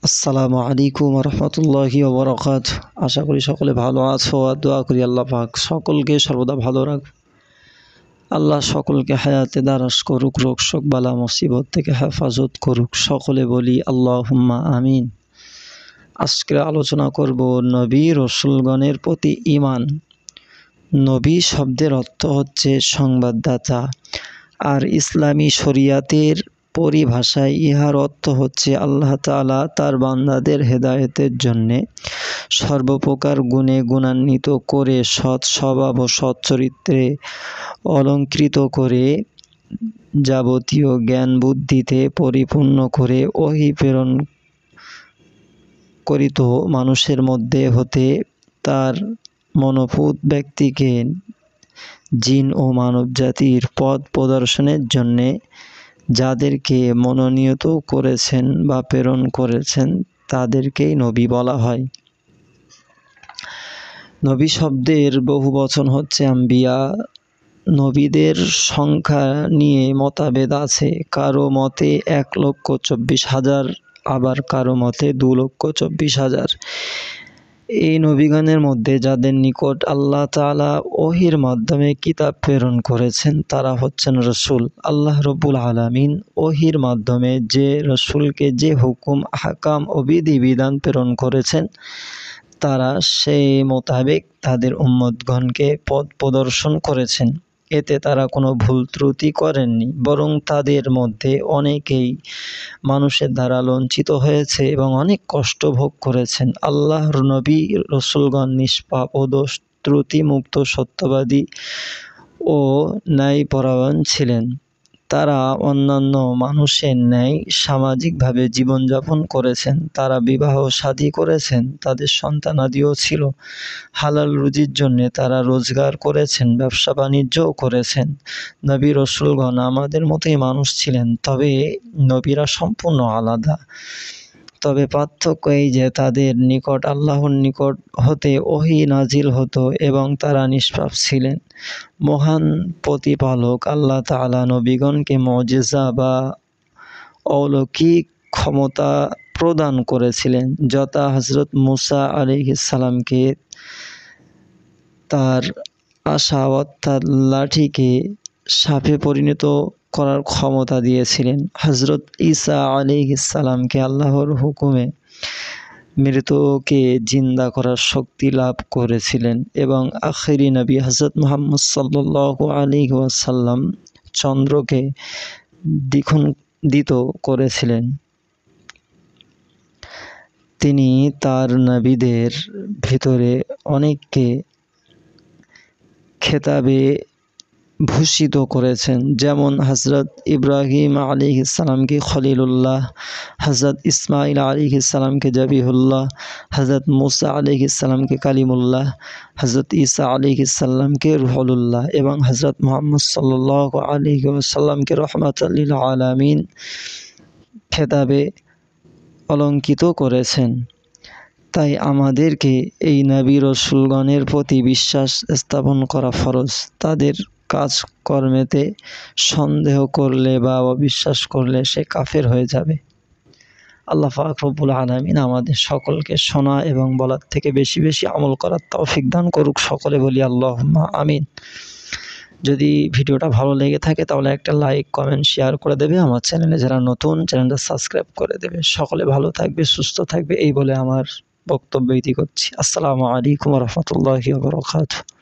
আসসালামু আলাইকুম রহমতুল্লাহি ওয়া বারাকাতুহু। আশা করি সকলে ভালো আছো আর দোয়া করি আল্লাহ পাক সকলকে সর্বদা ভালো রাখ। আল্লাহ সকলকে হায়াতে দারাজ করুক, রোগ শোক বালা মুসিবত থেকে হেফাজত করুক। সকলে বলি আল্লাহুম্মা আমিন। আজকে আলোচনা করব নবী রসুলগণের প্রতি ঈমান। নবী শব্দের অর্থ হচ্ছে সংবাদদাতা, আর ইসলামী শরিয়াতের পরিভাষায় ইহার অর্থ হচ্ছে আল্লাহ তাআলা তার বান্দাদের হেদায়েতের জন্যে সর্বপ্রকার গুণে গুণান্বিত করে সৎ স্বভাব ও সৎ চরিত্রে অলঙ্কৃত করে যাবতীয় জ্ঞান বুদ্ধিতে পরিপূর্ণ করে ওহী প্রেরণ করিত মানুষের মধ্যে হতে তার মনোপুত ব্যক্তিকে জিন ও মানব জাতির পথ প্রদর্শনের জন্যে যাদেরকে মনোনীত করেছেন বা প্রেরণ করেছেন তাদেরকেই নবী বলা হয়। নবী শব্দের বহু বচন হচ্ছে আম্বিয়া। নবীদের সংখ্যা নিয়ে মতভেদ আছে। কারো মতে 1,24,000, আবার কারো মতে 2,24,000। এই নবীগণের মধ্যে যাদের নিকট আল্লাহ তাআলা ওহীর মাধ্যমে কিতাব প্রেরণ করেছেন তারা হচ্ছেন রসুল। আল্লাহ রব্বুল আলামিন ওহীর মাধ্যমে যে রসুলকে যে হুকুম আহকাম ও বিধিবিধান প্রেরণ করেছেন তারা সেই মোতাবেক তাদের উম্মতগণকে পথ প্রদর্শন করেছেন। এতে তারা কোনো ভুল ত্রুটি করেননি, বরং তাদের মধ্যে অনেকেই মানুষের দ্বারা লঞ্চিত হয়েছে এবং অনেক কষ্ট ভোগ করেছেন। আল্লাহর নবী রসুলগণ নিষ্পাপ ও দোষ ত্রুটি মুক্ত, সত্যবাদী ও ন্যায়পরায়ণ ছিলেন। তারা অন্যান্য মানুষের ন্যায় সামাজিকভাবে জীবনযাপন করেছেন। তারা বিবাহ শাদী করেছেন, তাদের সন্তানাদিও ছিল। হালাল রুজির জন্যে তারা রোজগার করেছেন, ব্যবসা বাণিজ্যও করেছেন। নবী রসুলগণ আমাদের মতোই মানুষ ছিলেন, তবে নবীরা সম্পূর্ণ আলাদা। তবে পার্থক্য এই যে তাদের নিকট আল্লাহর নিকট হতে ওহী নাজিল হতো এবং তারা নিষ্পাপ ছিলেন। মহান প্রতিপালক আল্লাহ তাআলা নবীগণকে মুজিজা বা অলৌকিক ক্ষমতা প্রদান করেছিলেন, যথা হযরত মূসা আলাইহিস সালামকে তার আশা অর্থাৎ লাঠিকে সাপে পরিণত করার ক্ষমতা দিয়েছিলেন। হযরত ঈসা আলাইহিস সালামকে আল্লাহর হুকুমে মৃতকে জিন্দা করার শক্তি লাভ করেছিলেন এবং আখিরি নবী হযরত মুহাম্মদ সাল্লাল্লাহু আলাইহি ওয়াসাল্লাম চন্দ্রকে দ্বিখণ্ডিত করেছিলেন। তিনি তার নবীদের ভিতরে অনেককে খেতাবে ভূষিত করেছেন, যেমন হযরত ইব্রাহিম আলাইহিস সালামকে খলিলুল্লাহ, হযরত ইসমাঈল আলাইহিস সালামকে জাবিহুল্লাহ, হযরত মূসা আলাইহিস সালামকে কালিমুল্লাহ, হযরত ঈসা আলাইহিস সালামকে রুহুল্লাহ এবং হযরত মুহাম্মদ সাল্লাল্লাহু আলাইহি ওয়াসাল্লামকে রাহমাতাল লিল আলামিন খেতাবে অলঙ্কৃত করেছেন। তাই আমাদেরকে এই নবী রসুলগণের প্রতি বিশ্বাস স্থাপন করা ফরজ। তাদের কাজকর্মেতে সন্দেহ করলে বা অবিশ্বাস করলে সে কাফের হয়ে যাবে। আল্লাহ পাক রব্বুল আলামিন আমাদের সকলকে শোনা এবং বলার থেকে বেশি বেশি আমল করার তৌফিক দান করুক। সকলে বলি আল্লাহুম্মা আমিন। যদি ভিডিওটা ভালো লেগে থাকে তাহলে একটা লাইক, কমেন্ট, শেয়ার করে দেবে। আমার চ্যানেলে যারা নতুন, চ্যানেলটা সাবস্ক্রাইব করে দেবে। সকলে ভালো থাকবে, সুস্থ থাকবে, এই বলে আমার বক্তব্য ইতি করছি। আসসালামু আলাইকুম ওয়া রাহমাতুল্লাহি ওয়া বারাকাতুহু।